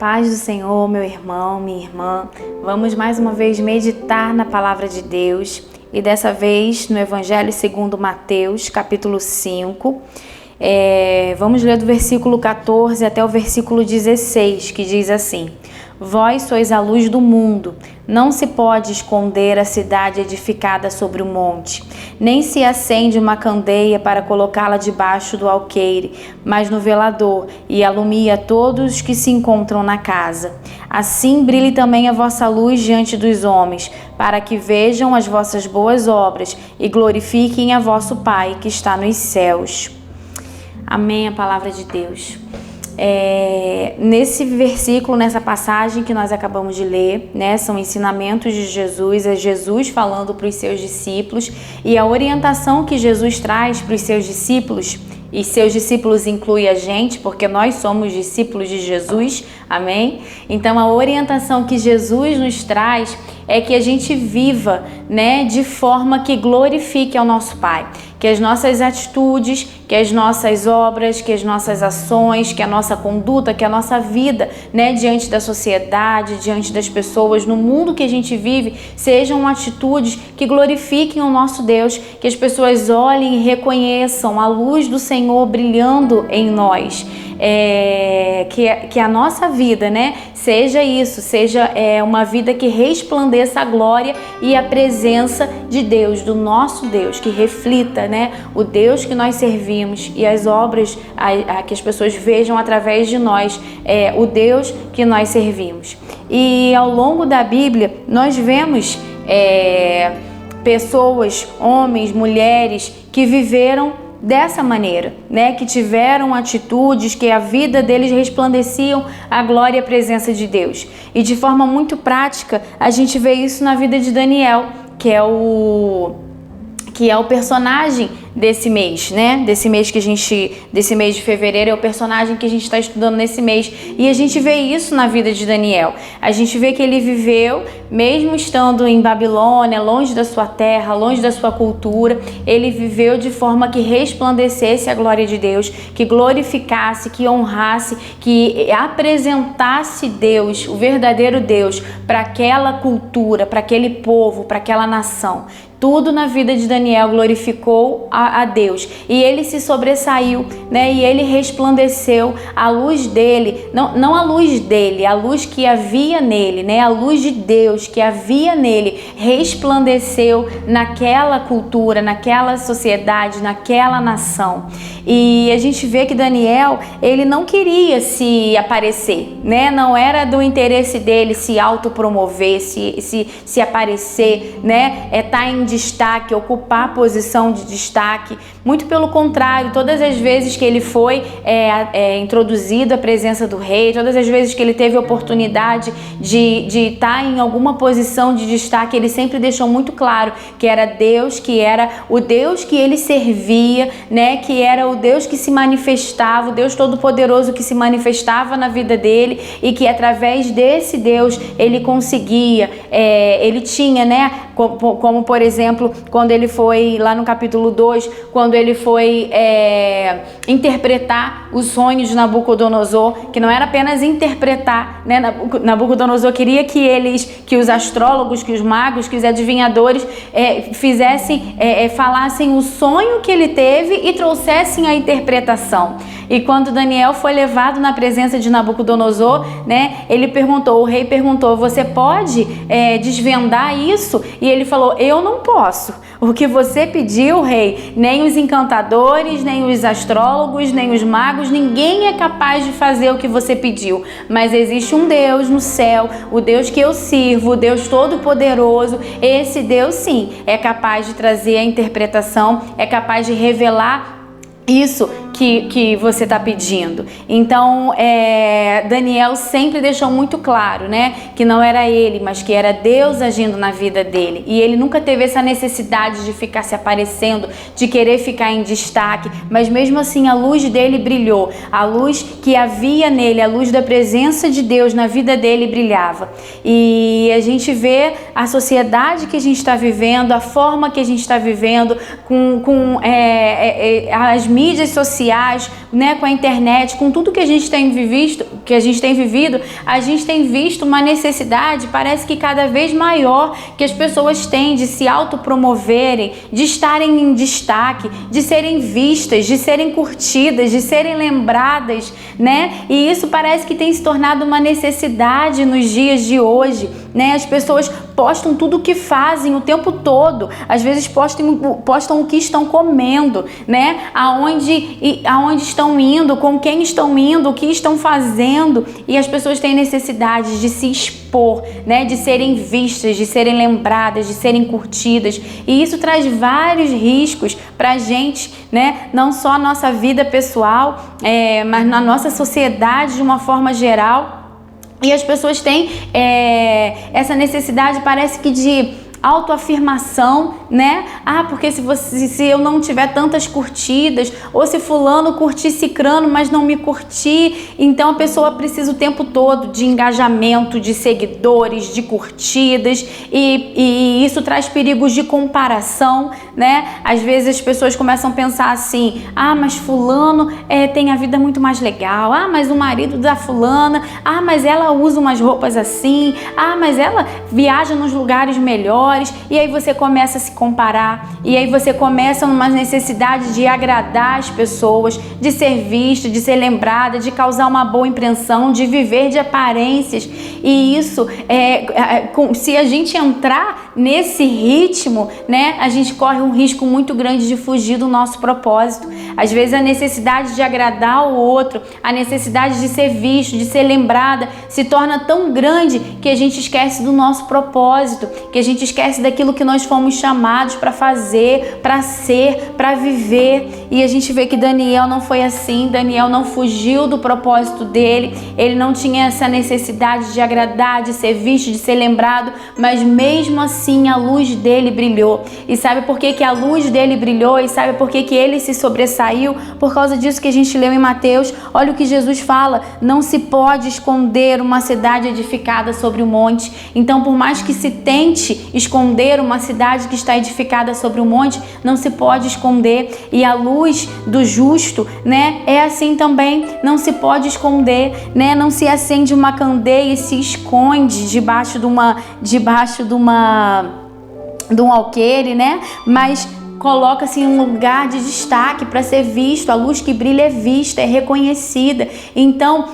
paz do Senhor, meu irmão, minha irmã. Vamos mais uma vez meditar na palavra de Deus e dessa vez no Evangelho segundo Mateus, capítulo 5. Vamos ler do versículo 14 até o versículo 16, que diz assim: Vós sois a luz do mundo. Não se pode esconder a cidade edificada sobre o monte, nem se acende uma candeia para colocá-la debaixo do alqueire, mas no velador, e alumia todos os que se encontram na casa. Assim brilhe também a vossa luz diante dos homens, para que vejam as vossas boas obras e glorifiquem a vosso Pai que está nos céus. Amém, a palavra de Deus. Nesse versículo, nessa passagem que nós acabamos de ler, né, são ensinamentos de Jesus, é Jesus falando para os seus discípulos, e a orientação que Jesus traz para os seus discípulos, e seus discípulos inclui a gente, porque nós somos discípulos de Jesus, amém? Então a orientação que Jesus nos traz é que a gente viva, né, de forma que glorifique ao nosso Pai, que as nossas atitudes, que as nossas obras, que as nossas ações, que a nossa conduta, que a nossa vida, né, diante da sociedade, diante das pessoas, no mundo que a gente vive, sejam atitudes que glorifiquem o nosso Deus, que as pessoas olhem e reconheçam a luz do Senhor brilhando em nós. Que a nossa vida, né, seja isso, seja uma vida que resplandeça a glória e a presença de Deus, do nosso Deus, que reflita, né, o Deus que nós servimos e as obras que as pessoas vejam através de nós, o Deus que nós servimos. E ao longo da Bíblia nós vemos pessoas, homens, mulheres que viveram dessa maneira, né? Que tiveram atitudes, que a vida deles resplandeciam a glória e a presença de Deus. E de forma muito prática, a gente vê isso na vida de Daniel, que é o personagem desse mês, né? Desse mês de fevereiro, é o personagem que a gente está estudando nesse mês. E a gente vê isso na vida de Daniel. A gente vê que ele viveu, mesmo estando em Babilônia, longe da sua terra, longe da sua cultura, ele viveu de forma que resplandecesse a glória de Deus, que glorificasse, que honrasse, que apresentasse Deus, o verdadeiro Deus, para aquela cultura, para aquele povo, para aquela nação. Tudo na vida de Daniel glorificou a Deus e ele se sobressaiu, né? E ele resplandeceu a luz dele, não a luz dele, a luz que havia nele, né? A luz de Deus que havia nele resplandeceu naquela cultura, naquela sociedade, naquela nação. E a gente vê que Daniel, ele não queria se aparecer, né? Não era do interesse dele se autopromover, se aparecer, né? Tá em destaque, ocupar a posição de destaque. Muito pelo contrário, todas as vezes que ele foi introduzido à presença do rei, todas as vezes que ele teve a oportunidade de estar em alguma posição de destaque, ele sempre deixou muito claro que era Deus, que era o Deus que ele servia, né? Que era o Deus que se manifestava, o Deus Todo-Poderoso que se manifestava na vida dele e que através desse Deus ele conseguia, ele tinha, né? Como por exemplo, quando ele foi lá no capítulo 2, quando ele foi interpretar os sonhos de Nabucodonosor, que não era apenas interpretar, né? Nabucodonosor queria que os astrólogos, que os magos, que os adivinhadores falassem o sonho que ele teve e trouxessem a interpretação. E quando Daniel foi levado na presença de Nabucodonosor, né, o rei perguntou: você pode desvendar isso? E ele falou: eu não posso. O que você pediu, rei, nem os encantadores, nem os astrólogos, nem os magos, ninguém é capaz de fazer o que você pediu. Mas existe um Deus no céu, o Deus que eu sirvo, o Deus Todo-Poderoso. Esse Deus, sim, é capaz de trazer a interpretação, é capaz de revelar isso que você está pedindo. Então, Daniel sempre deixou muito claro, né, que não era ele, mas que era Deus agindo na vida dele. E ele nunca teve essa necessidade de ficar se aparecendo, de querer ficar em destaque, mas mesmo assim a luz dele brilhou. A luz que havia nele, a luz da presença de Deus na vida dele brilhava. E a gente vê a sociedade que a gente está vivendo, a forma que a gente está vivendo, com as mídias sociais, sociais, né, com a internet, com tudo que a gente tem vivido, a gente tem visto uma necessidade, parece que cada vez maior, que as pessoas têm de se autopromoverem, de estarem em destaque, de serem vistas, de serem curtidas, de serem lembradas, né? E isso parece que tem se tornado uma necessidade nos dias de hoje, né? As pessoas postam tudo o que fazem o tempo todo, às vezes postam o que estão comendo, né? Aonde estão indo, com quem estão indo, o que estão fazendo, e as pessoas têm necessidade de se expor, né? De serem vistas, de serem lembradas, de serem curtidas, e isso traz vários riscos pra gente, né? Não só a nossa vida pessoal, mas na nossa sociedade de uma forma geral. E as pessoas têm essa necessidade, parece que de autoafirmação, né? Porque se eu não tiver tantas curtidas, ou se fulano curti cicrano, mas não me curti, então a pessoa precisa o tempo todo de engajamento, de seguidores, de curtidas, e isso traz perigos de comparação, né? Às vezes as pessoas começam a pensar assim: mas fulano tem a vida muito mais legal, mas o marido da fulana, mas ela usa umas roupas assim, mas ela viaja nos lugares melhores. E aí você começa a se comparar, e aí você começa numa necessidade de agradar as pessoas, de ser vista, de ser lembrada, de causar uma boa impressão, de viver de aparências. E isso, se a gente entrar nesse ritmo, né, a gente corre um risco muito grande de fugir do nosso propósito. Às vezes a necessidade de agradar o outro, a necessidade de ser visto, de ser lembrada, se torna tão grande que a gente esquece do nosso propósito, que a gente esquece daquilo que nós fomos chamados para fazer, para ser, para viver. E a gente vê que Daniel não foi assim. Daniel não fugiu do propósito dele, ele não tinha essa necessidade de agradar, de ser visto, de ser lembrado, mas mesmo assim a luz dele brilhou. E sabe por que a luz dele brilhou? E sabe por que ele se sobressaiu? Por causa disso que a gente leu em Mateus. Olha o que Jesus fala: não se pode esconder uma cidade edificada sobre o monte. Então, por mais que se tente esconder uma cidade que está edificada sobre um monte, não se pode esconder. E a luz do justo, né, é assim também, não se pode esconder, né? Não se acende uma candeia e se esconde debaixo de um alqueire, né? Mas coloca-se em um lugar de destaque para ser visto. A luz que brilha é vista, é reconhecida. Então,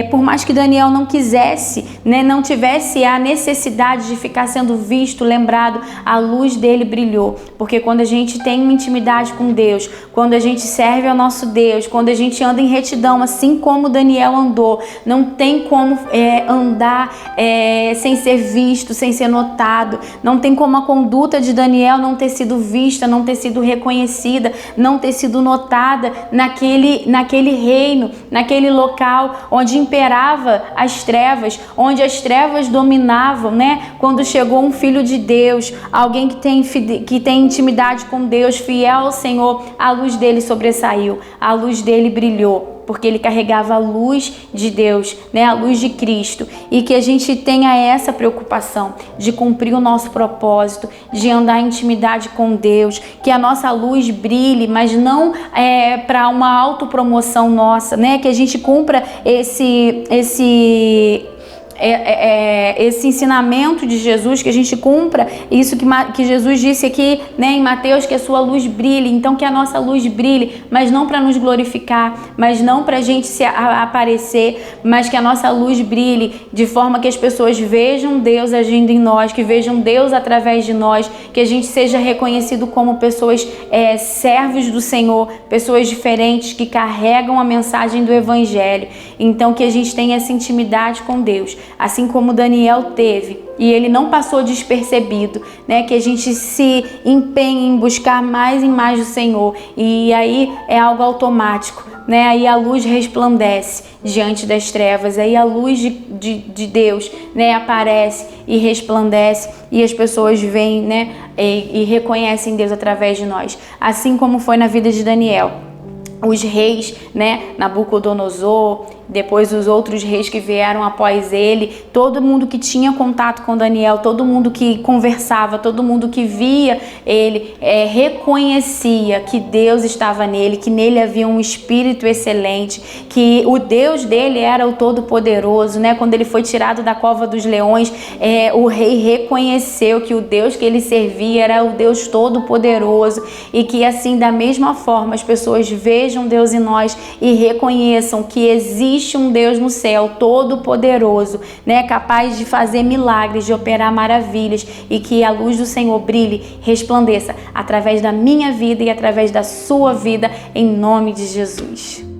por mais que Daniel não quisesse, né, não tivesse a necessidade de ficar sendo visto, lembrado, a luz dele brilhou. Porque quando a gente tem uma intimidade com Deus, quando a gente serve ao nosso Deus, quando a gente anda em retidão, assim como Daniel andou, não tem como andar sem ser visto, sem ser notado. Não tem como a conduta de Daniel não ter sido vista, não ter sido reconhecida, não ter sido notada naquele reino, naquele local onde imperava as trevas, onde as trevas dominavam, né? Quando chegou um filho de Deus, alguém que tem intimidade com Deus, fiel ao Senhor, a luz dele sobressaiu, a luz dele brilhou, porque ele carregava a luz de Deus, né? A luz de Cristo. E que a gente tenha essa preocupação de cumprir o nosso propósito, de andar em intimidade com Deus, que a nossa luz brilhe, mas não para uma autopromoção nossa, né? Que a gente cumpra esse ensinamento de Jesus, que a gente cumpra isso que Jesus disse aqui, né, em Mateus, que a sua luz brilhe. Então que a nossa luz brilhe, mas não para nos glorificar, mas não para a gente se aparecer, mas que a nossa luz brilhe de forma que as pessoas vejam Deus agindo em nós, que vejam Deus através de nós, que a gente seja reconhecido como pessoas servos do Senhor, pessoas diferentes que carregam a mensagem do Evangelho. Então que a gente tenha essa intimidade com Deus, assim como Daniel teve, e ele não passou despercebido, né? Que a gente se empenhe em buscar mais e mais do Senhor, e aí é algo automático, né? Aí a luz resplandece diante das trevas, aí a luz de Deus, né, aparece e resplandece, e as pessoas veem, né, e reconhecem Deus através de nós, assim como foi na vida de Daniel. os reis, né, Nabucodonosor, depois os outros reis que vieram após ele, todo mundo que tinha contato com Daniel, todo mundo que conversava, todo mundo que via ele, reconhecia que Deus estava nele, que nele havia um espírito excelente, que o Deus dele era o Todo-Poderoso, né? Quando ele foi tirado da cova dos leões, o rei reconheceu que o Deus que ele servia era o Deus Todo-Poderoso, e que assim, da mesma forma, as pessoas vejam Deus em nós e reconheçam que existe um Deus no céu todo-poderoso, né, capaz de fazer milagres, de operar maravilhas, e que a luz do Senhor brilhe, resplandeça através da minha vida e através da sua vida, em nome de Jesus.